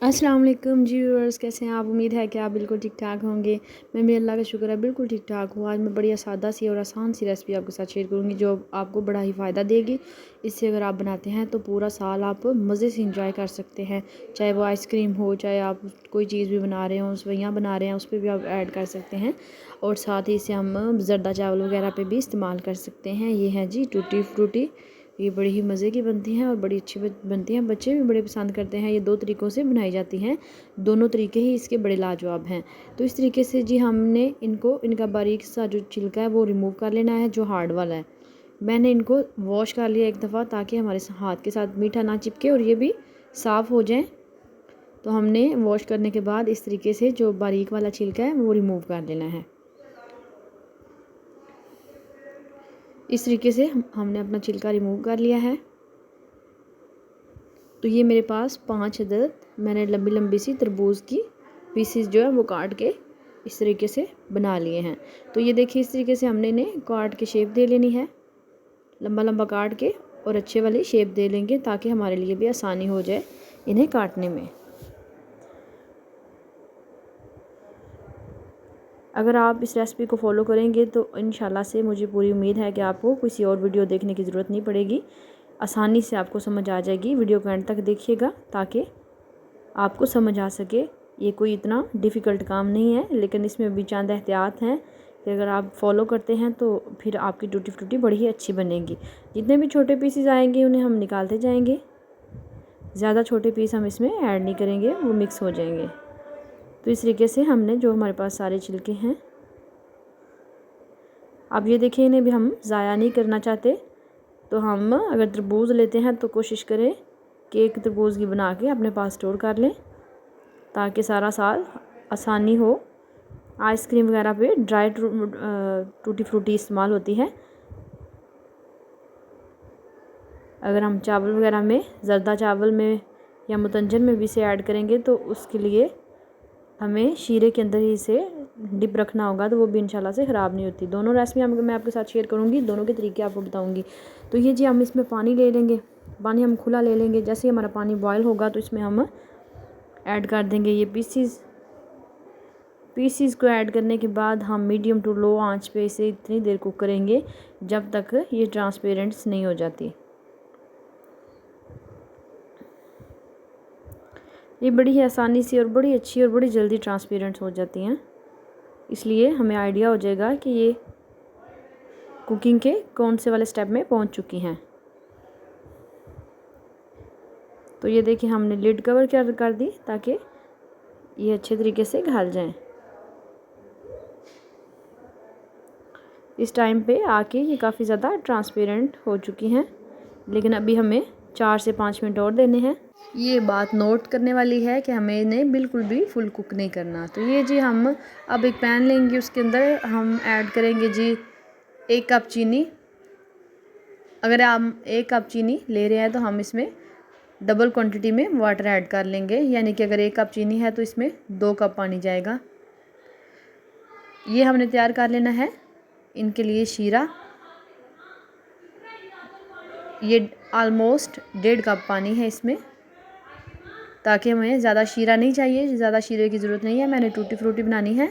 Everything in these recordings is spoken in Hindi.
अस्सलाम वालेकुम जी व्यूअर्स, कैसे हैं आप। उम्मीद है कि आप बिल्कुल ठीक ठाक होंगे। मैं भी अल्लाह का शुक्र है बिल्कुल ठीक ठाक हूँ। आज मैं बढ़िया सादा सी और आसान सी रेसिपी आपके साथ शेयर करूँगी जो आपको बड़ा ही फ़ायदा देगी। इससे अगर आप बनाते हैं तो पूरा साल आप मज़े से इंजॉय कर सकते हैं। चाहे वो आइसक्रीम हो, चाहे आप कोई चीज़ भी बना रहे हो, सवैयाँ बना रहे हैं, उस पर भी आप ऐड कर सकते हैं। और साथ ही इसे हम ज़र्दा चावल वगैरह पर भी इस्तेमाल कर सकते हैं। ये है जी टूटी फ्रूटी। ये बड़ी ही मज़े की बनती हैं और बड़ी अच्छी बनती हैं। बच्चे भी बड़े पसंद करते हैं। ये 2 तरीक़ों से बनाई जाती हैं। दोनों तरीके ही इसके बड़े लाजवाब हैं। तो इस तरीके से जी हमने इनका बारीक सा जो छिलका है वो रिमूव कर लेना है, जो हार्ड वाला है। मैंने इनको वॉश कर लिया एक दफ़ा ताकि हमारे हाथ के साथ मीठा ना चिपके और ये भी साफ़ हो जाए। तो हमने वॉश करने के बाद इस तरीके से जो बारीक वाला छिलका है वो रिमूव कर लेना है। इस तरीके से हमने अपना छिलका रिमूव कर लिया है। तो ये मेरे पास 5 अदद मैंने लंबी लंबी सी तरबूज की पीसीस जो है वो काट के इस तरीके से बना लिए हैं। तो ये देखिए इस तरीके से हमने इन्हें काट के शेप दे लेनी है, लंबा लंबा काट के और अच्छे वाली शेप दे लेंगे ताकि हमारे लिए भी आसानी हो जाए इन्हें काटने में। अगर आप इस रेसिपी को फॉलो करेंगे तो इंशाल्लाह से मुझे पूरी उम्मीद है कि आपको किसी और वीडियो देखने की ज़रूरत नहीं पड़ेगी, आसानी से आपको समझ आ जाएगी। वीडियो को एंड तक देखिएगा ताकि आपको समझ आ सके। ये कोई इतना डिफ़िकल्ट काम नहीं है, लेकिन इसमें भी चंद एहतियात हैं कि अगर आप फॉलो करते हैं तो फिर आपकी टूटी फ्रूटी बड़ी ही अच्छी बनेगी। जितने भी छोटे पीसेस आएंगे उन्हें हम निकालते जाएंगे। ज़्यादा छोटे पीस हम इसमें ऐड नहीं करेंगे, वो मिक्स हो जाएंगे। तो इस तरीके से हमने जो हमारे पास सारे छिलके हैं, अब ये देखिए इन्हें भी हम ज़ाया नहीं करना चाहते। तो हम अगर तरबूज लेते हैं तो कोशिश करें कि एक तरबूज की बना के अपने पास स्टोर कर लें ताकि सारा साल आसानी हो। आइसक्रीम वगैरह पे ड्राई टूटी फ्रूटी इस्तेमाल होती है। अगर हम चावल वगैरह में, ज़र्दा चावल में या मुतंजन में भी इसे ऐड करेंगे तो उसके लिए हमें शीरे के अंदर ही इसे डिप रखना होगा, तो वो भी इंशाल्लाह से ख़राब नहीं होती। दोनों रेसिपी मैं आपके साथ शेयर करूँगी, दोनों के तरीके आपको बताऊँगी। तो ये जी हम इसमें पानी ले लेंगे, पानी हम खुला ले लेंगे। जैसे ही हमारा पानी बॉयल होगा तो इसमें हम ऐड कर देंगे ये पीसीस को ऐड करने के बाद हम मीडियम टू लो आंच पे इसे इतनी देर कुक करेंगे जब तक ये ट्रांसपेरेंट नहीं हो जाती। ये बड़ी ही आसानी से और बड़ी अच्छी और बड़ी जल्दी ट्रांसपेरेंट हो जाती हैं, इसलिए हमें आइडिया हो जाएगा कि ये कुकिंग के कौन से वाले स्टेप में पहुंच चुकी हैं। तो ये देखिए हमने लिड कवर कर दी ताकि ये अच्छे तरीके से गल जाएं। इस टाइम पे आके ये काफ़ी ज़्यादा ट्रांसपेरेंट हो चुकी हैं, लेकिन अभी हमें 4 से 5 मिनट और देने हैं। ये बात नोट करने वाली है कि हमें इन्हें बिल्कुल भी फुल कुक नहीं करना। तो ये जी हम अब एक पैन लेंगे, उसके अंदर हम ऐड करेंगे जी 1 कप चीनी। अगर हम 1 कप चीनी ले रहे हैं तो हम इसमें डबल क्वांटिटी में वाटर ऐड कर लेंगे, यानी कि अगर 1 कप चीनी है तो इसमें 2 कप पानी जाएगा। ये हमने तैयार कर लेना है इनके लिए शीरा। ये ऑलमोस्ट 1.5 कप पानी है इसमें, ताकि हमें ज़्यादा शीरा नहीं चाहिए, ज़्यादा शीरे की ज़रूरत नहीं है। मैंने टूटी फ्रूटी बनानी है,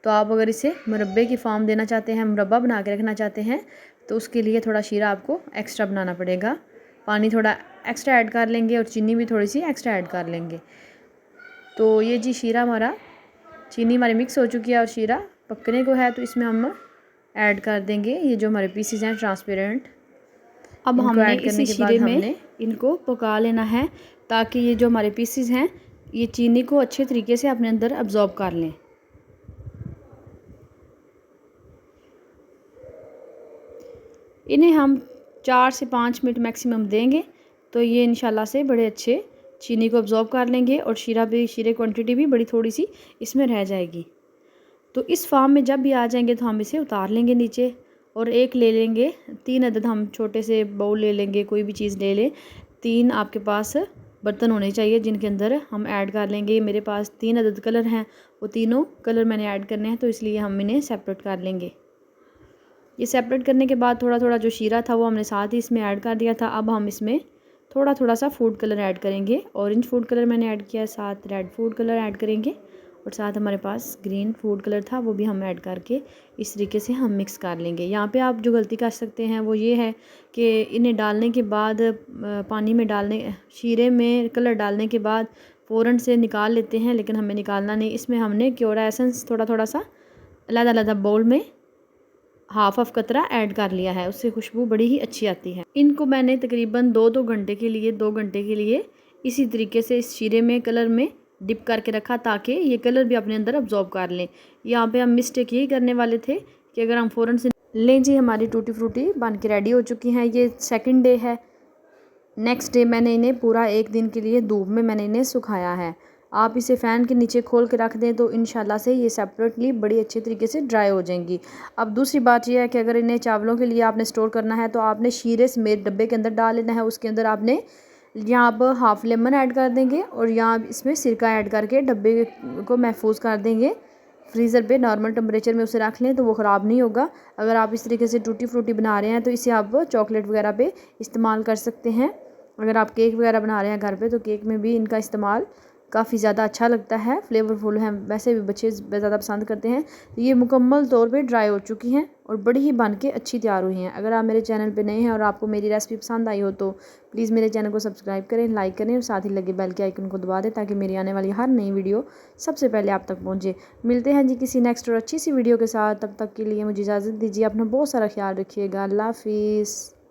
तो आप अगर इसे मुरब्बे की फॉर्म देना चाहते हैं, मुरब्बा बना के रखना चाहते हैं, तो उसके लिए थोड़ा शीरा आपको एक्स्ट्रा बनाना पड़ेगा। पानी थोड़ा एक्स्ट्रा ऐड कर लेंगे और चीनी भी थोड़ी सी एक्स्ट्रा ऐड कर लेंगे। तो ये जी शीरा हमारा, चीनी हमारी मिक्स हो चुकी है और शीरा पकने को है, तो इसमें हम ऐड कर देंगे ये जो हमारे पीसेस हैं ट्रांसपेरेंट। अब हमने इसी शीरे में इनको पका लेना है ताकि ये जो हमारे पीसेस हैं ये चीनी को अच्छे तरीके से अपने अंदर अब्जॉर्ब कर लें। इन्हें हम 4 से 5 मिनट मैक्सिमम देंगे तो ये इंशाल्लाह से बड़े अच्छे चीनी को अब्जॉर्ब कर लेंगे और शीरे क्वांटिटी भी बड़ी थोड़ी सी इसमें रह जाएगी। तो इस फॉर्म में जब भी आ जाएंगे तो हम इसे उतार लेंगे नीचे और एक ले लेंगे, 3 अदद हम छोटे से बाउल ले लेंगे, कोई भी चीज़ ले लें। 3 आपके पास बर्तन होने चाहिए जिनके अंदर हम ऐड कर लेंगे। मेरे पास 3 अदद कलर हैं, वो तीनों कलर मैंने ऐड करने हैं, तो इसलिए हम इन्हें सेपरेट कर लेंगे। ये सेपरेट करने के बाद थोड़ा थोड़ा जो शीरा था वो हमने साथ ही इसमें ऐड कर दिया था। अब हम इसमें थोड़ा थोड़ा सा फूड कलर ऐड करेंगे। ऑरेंज फूड कलर मैंने ऐड किया, साथ रेड फूड कलर ऐड करेंगे और साथ हमारे पास ग्रीन फूड कलर था वो भी हम ऐड करके इस तरीके से हम मिक्स कर लेंगे। यहाँ पे आप जो गलती कर सकते हैं वो ये है कि इन्हें डालने के बाद पानी में डालने, शीरे में कलर डालने के बाद फ़ौरन से निकाल लेते हैं, लेकिन हमें निकालना नहीं। इसमें हमने क्योरा एसेंस थोड़ा थोड़ा सा अलग-अलग बाउल में हाफ कतरा ऐड कर लिया है, उससे खुशबू बड़ी ही अच्छी आती है। इनको मैंने तकरीबन 2 घंटे के लिए इसी तरीके से इस शीरे में कलर में डिप करके रखा ताकि ये कलर भी अपने अंदर अब्जॉर्ब कर लें। यहाँ पे हम मिस्टेक यही करने वाले थे कि अगर हम फ़ौरन से लें जी, हमारी टूटी फ्रूटी बन के रेडी हो चुकी हैं। ये सेकंड डे है। नेक्स्ट डे मैंने इन्हें पूरा 1 दिन के लिए धूप में मैंने इन्हें सुखाया है। आप इसे फ़ैन के नीचे खोल के रख दें तो इंशाल्लाह से ये सेपरेटली बड़ी अच्छे तरीके से ड्राई हो जाएंगी। अब दूसरी बात यह है कि अगर इन्हें चावलों के लिए आपने स्टोर करना है तो आपने शीरे समेत डब्बे के अंदर डाल लेना है। उसके अंदर आपने यहाँ आप हाफ़ लेमन ऐड कर देंगे और यहाँ इसमें सिरका ऐड करके डब्बे को महफूज कर देंगे। फ्रीज़र पे नॉर्मल टेम्परेचर में उसे रख लें तो वो ख़राब नहीं होगा। अगर आप इस तरीके से टूटी फ्रूटी बना रहे हैं तो इसे आप चॉकलेट वगैरह पे इस्तेमाल कर सकते हैं। अगर आप केक वगैरह बना रहे हैं घर पे तो केक में भी इनका इस्तेमाल काफ़ी ज़्यादा अच्छा लगता है, फ्लेवरफुल है, वैसे भी बच्चे ज़्यादा पसंद करते हैं। तो ये मुकम्मल तौर पे ड्राई हो चुकी हैं और बड़ी ही बन के अच्छी तैयार हुई हैं। अगर आप मेरे चैनल पे नए हैं और आपको मेरी रेसिपी पसंद आई हो तो प्लीज़ मेरे चैनल को सब्सक्राइब करें, लाइक करें और साथ ही लगे बेल के आइकन को दबा दें ताकि मेरी आने वाली हर नई वीडियो सबसे पहले आप तक पहुँचे। मिलते हैं जी किसी नेक्स्ट और अच्छी सी वीडियो के साथ, तब तक के लिए मुझे इजाज़त दीजिए। अपना बहुत सारा ख्याल रखिएगा। अल्लाह हाफिज़।